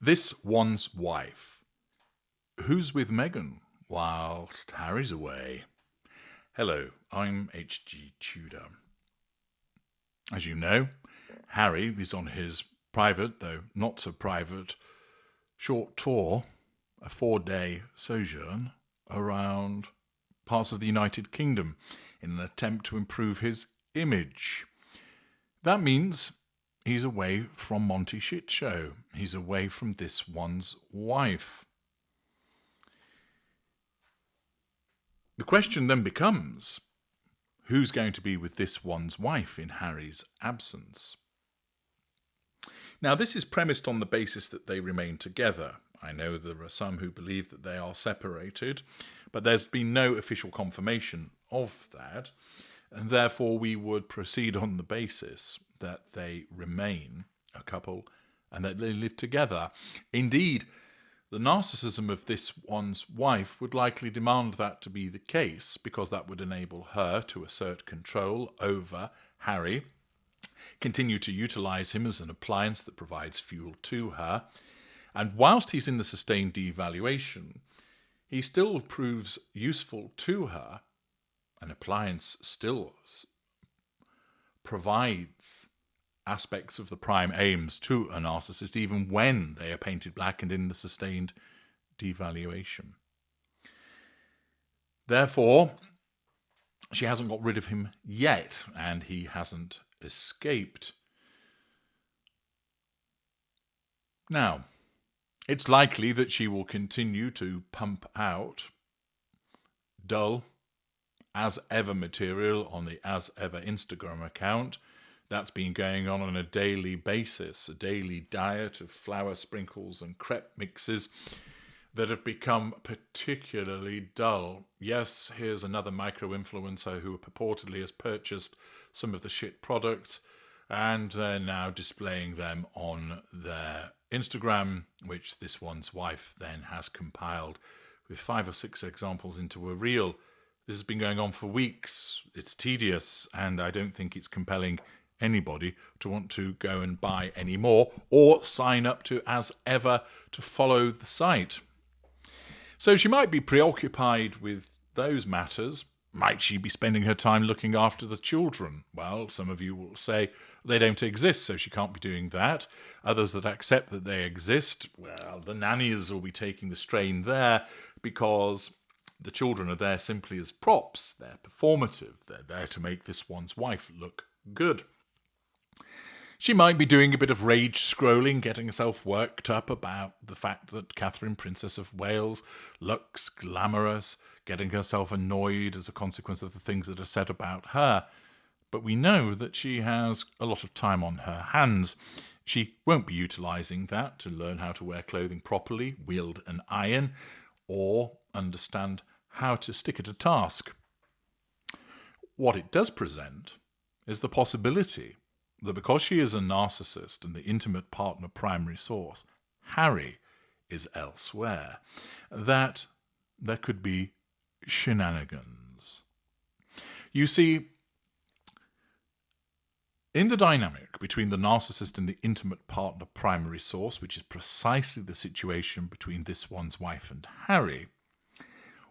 This one's wife. Who's with Meghan whilst Harry's away? Hello, I'm H.G. Tudor. As you know, Harry is on his private, though not so private, short tour, a 4-day sojourn around parts of the United Kingdom in an attempt to improve his image. That means he's away from Monty Shit Show. He's away from this one's wife. The question then becomes, who's going to be with this one's wife in Harry's absence? Now, this is premised on the basis that they remain together. I know there are some who believe that they are separated, but there's been no official confirmation of that, and therefore we would proceed on the basis that they remain a couple and that they live together. Indeed, the narcissism of this one's wife would likely demand that to be the case, because that would enable her to assert control over Harry, continue to utilise him as an appliance that provides fuel to her, and whilst he's in the sustained devaluation, he still proves useful to her. An appliance still provides aspects of the prime aims to a narcissist, even when they are painted black and in the sustained devaluation. Therefore, she hasn't got rid of him yet, and he hasn't escaped. Now, it's likely that she will continue to pump out dull, as ever material on the as ever Instagram account. That's been going on a daily basis, a daily diet of flour sprinkles and crepe mixes that have become particularly dull. Yes, here's another micro-influencer who purportedly has purchased some of the shit products, and they're now displaying them on their Instagram, which this one's wife then has compiled with 5 or 6 examples into a reel. This has been going on for weeks. It's tedious, and I don't think it's compelling anybody to want to go and buy any more or sign up to As Ever to follow the site. So she might be preoccupied with those matters. Might she be spending her time looking after the children? Well, some of you will say they don't exist, so she can't be doing that. Others that accept that they exist, well, the nannies will be taking the strain there, because the children are there simply as props. They're performative. They're there to make this one's wife look good. She might be doing a bit of rage scrolling, getting herself worked up about the fact that Catherine, Princess of Wales, looks glamorous, getting herself annoyed as a consequence of the things that are said about her. But we know that she has a lot of time on her hands. She won't be utilising that to learn how to wear clothing properly, wield an iron, or understand how to stick at a task. What it does present is the possibility that because she is a narcissist and the intimate partner primary source, Harry is elsewhere, that there could be shenanigans. You see, in the dynamic between the narcissist and the intimate partner primary source, which is precisely the situation between this one's wife and Harry,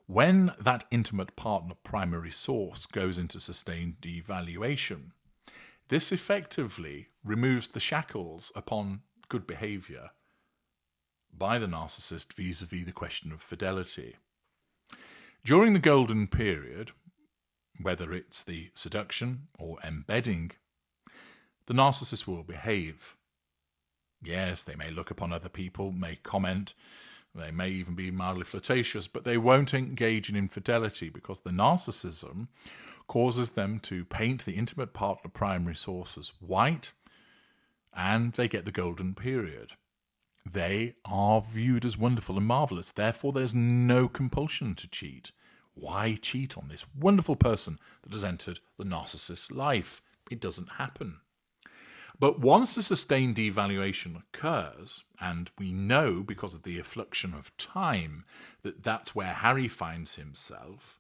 when that intimate partner primary source goes into sustained devaluation, this effectively removes the shackles upon good behaviour by the narcissist vis-à-vis the question of fidelity. During the golden period, whether it's the seduction or embedding, the narcissist will behave. Yes, they may look upon other people, may comment, they may even be mildly flirtatious, but they won't engage in infidelity, because the narcissism causes them to paint the intimate partner primary source as white, and they get the golden period. They are viewed as wonderful and marvellous. Therefore, there's no compulsion to cheat. Why cheat on this wonderful person that has entered the narcissist's life? It doesn't happen. But once a sustained devaluation occurs, and we know because of the effluxion of time that that's where Harry finds himself,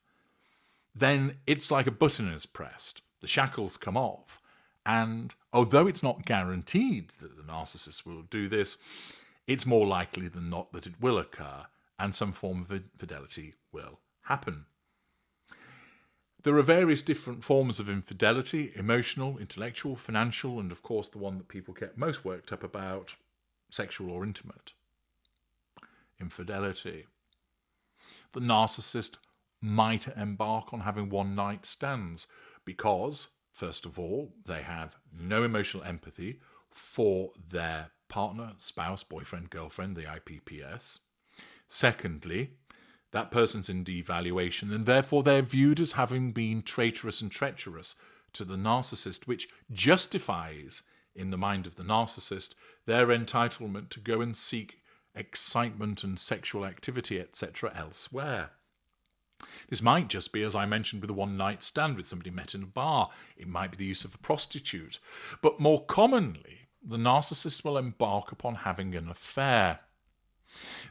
then it's like a button is pressed. The shackles come off. And although it's not guaranteed that the narcissist will do this, it's more likely than not that it will occur and some form of infidelity will happen. There are various different forms of infidelity: emotional, intellectual, financial, and of course the one that people get most worked up about, sexual or intimate infidelity. The narcissist might embark on having one-night stands because, first of all, they have no emotional empathy for their partner, spouse, boyfriend, girlfriend, the IPPS. Secondly, that person's in devaluation, and therefore they're viewed as having been traitorous and treacherous to the narcissist, which justifies, in the mind of the narcissist, their entitlement to go and seek excitement and sexual activity, etc., elsewhere. This might just be, as I mentioned, with a one-night stand with somebody met in a bar. It might be the use of a prostitute. But more commonly, the narcissist will embark upon having an affair.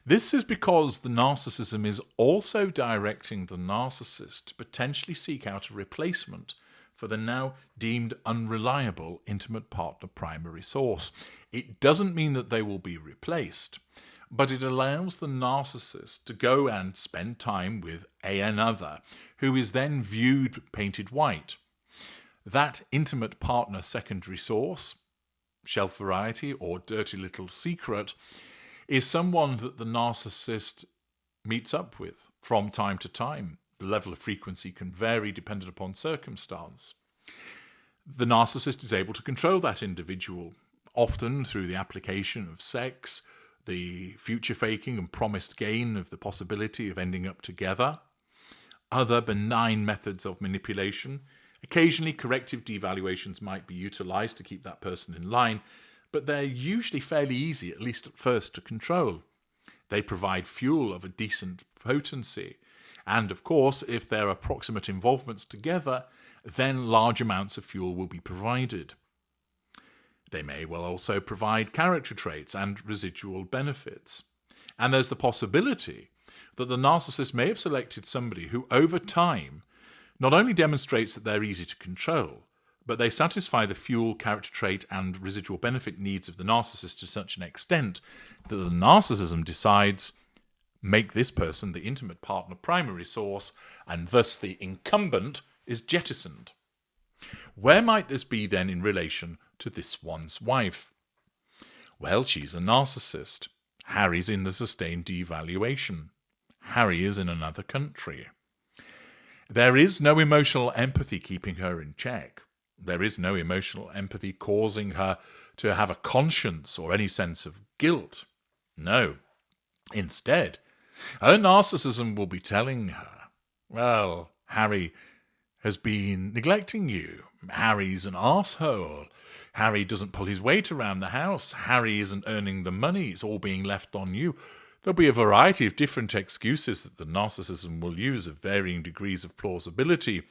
This is because the narcissism is also directing the narcissist to potentially seek out a replacement for the now deemed unreliable intimate partner primary source. It doesn't mean that they will be replaced, but it allows the narcissist to go and spend time with another, who is then viewed painted white. That intimate partner secondary source, shelf variety or dirty little secret, is someone that the narcissist meets up with from time to time. The level of frequency can vary dependent upon circumstance. The narcissist is able to control that individual, often through the application of sex, the future faking and promised gain of the possibility of ending up together, other benign methods of manipulation. Occasionally, corrective devaluations might be utilized to keep that person in line, but they're usually fairly easy, at least at first, to control. They provide fuel of a decent potency. And of course, if there are proximate involvements together, then large amounts of fuel will be provided. They may well also provide character traits and residual benefits. And there's the possibility that the narcissist may have selected somebody who, over time, not only demonstrates that they're easy to control, but they satisfy the fuel, character trait, and residual benefit needs of the narcissist to such an extent that the narcissism decides, make this person the intimate partner primary source, and thus the incumbent is jettisoned. Where might this be then in relation to this one's wife? Well, she's a narcissist. Harry's in the sustained devaluation. Harry is in another country. There is no emotional empathy keeping her in check. There is no emotional empathy causing her to have a conscience or any sense of guilt. No. Instead, her narcissism will be telling her, well, Harry has been neglecting you. Harry's an arsehole. Harry doesn't pull his weight around the house. Harry isn't earning the money. It's all being left on you. There'll be a variety of different excuses that the narcissism will use of varying degrees of plausibility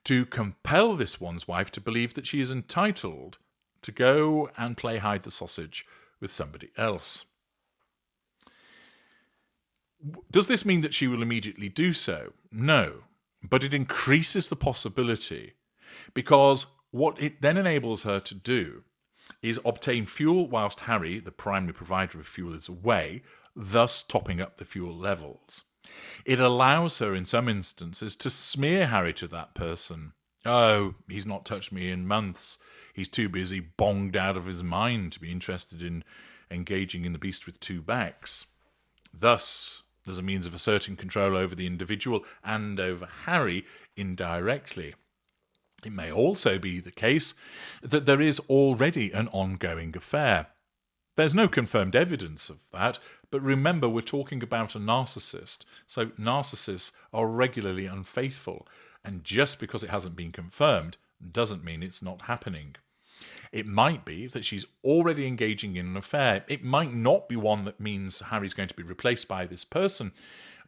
to compel this one's wife to believe that she is entitled to go and play hide the sausage with somebody else. Does this mean that she will immediately do so? No, but it increases the possibility, because what it then enables her to do is obtain fuel whilst Harry, the primary provider of fuel, is away, thus topping up the fuel levels. It allows her, in some instances, to smear Harry to that person. Oh, he's not touched me in months. He's too busy bonged out of his mind to be interested in engaging in the beast with two backs. Thus, there's a means of asserting control over the individual and over Harry indirectly. It may also be the case that there is already an ongoing affair. There's no confirmed evidence of that, but remember, we're talking about a narcissist, so narcissists are regularly unfaithful, and just because it hasn't been confirmed doesn't mean it's not happening. It might be that she's already engaging in an affair. It might not be one that means Harry's going to be replaced by this person,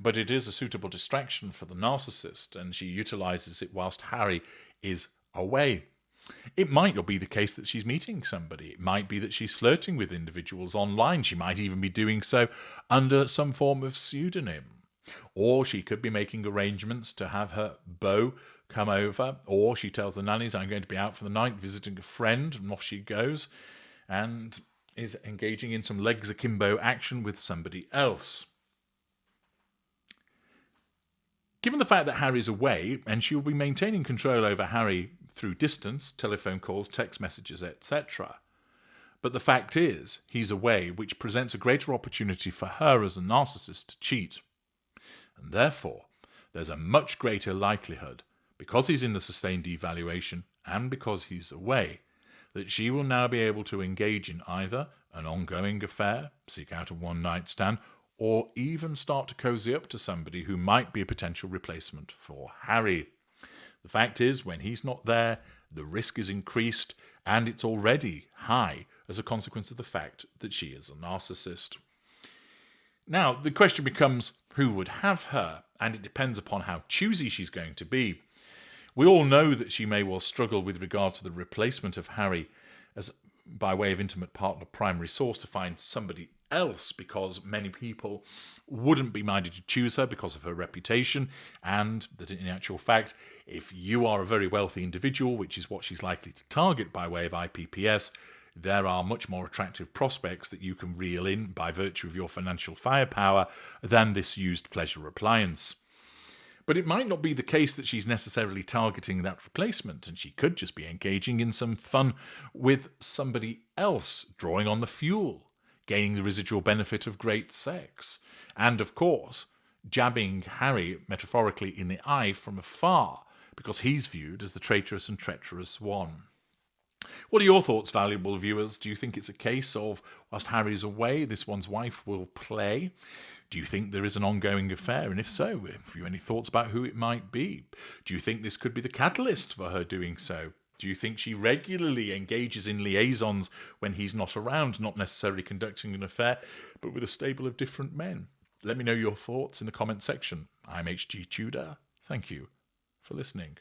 but it is a suitable distraction for the narcissist, and she utilizes it whilst Harry is away. It might not be the case that she's meeting somebody. It might be that she's flirting with individuals online. She might even be doing so under some form of pseudonym. Or she could be making arrangements to have her beau come over, or she tells the nannies, I'm going to be out for the night visiting a friend, and off she goes. And is engaging in some legs akimbo action with somebody else. Given the fact that Harry's away, and she will be maintaining control over Harry through distance, telephone calls, text messages, etc. But the fact is, he's away, which presents a greater opportunity for her as a narcissist to cheat. And therefore, there's a much greater likelihood, because he's in the sustained devaluation and because he's away, that she will now be able to engage in either an ongoing affair, seek out a one-night stand, or even start to cozy up to somebody who might be a potential replacement for Harry. The fact is, when he's not there, the risk is increased, and it's already high as a consequence of the fact that she is a narcissist. Now, the question becomes who would have her, and it depends upon how choosy she's going to be. We all know that she may well struggle with regard to the replacement of Harry as by way of intimate partner primary source to find somebody else, because many people wouldn't be minded to choose her because of her reputation, and that in actual fact, if you are a very wealthy individual, which is what she's likely to target by way of IPPS, there are much more attractive prospects that you can reel in by virtue of your financial firepower than this used pleasure appliance. But it might not be the case that she's necessarily targeting that replacement, and she could just be engaging in some fun with somebody else, drawing on the fuel, gaining the residual benefit of great sex, and of course, jabbing Harry metaphorically in the eye from afar, because he's viewed as the traitorous and treacherous one. What are your thoughts, valuable viewers? Do you think it's a case of, whilst Harry's away, this one's wife will play? Do you think there is an ongoing affair? And if so, have you any thoughts about who it might be? Do you think this could be the catalyst for her doing so? Do you think she regularly engages in liaisons when he's not around, not necessarily conducting an affair, but with a stable of different men? Let me know your thoughts in the comment section. I'm HG Tudor. Thank you for listening.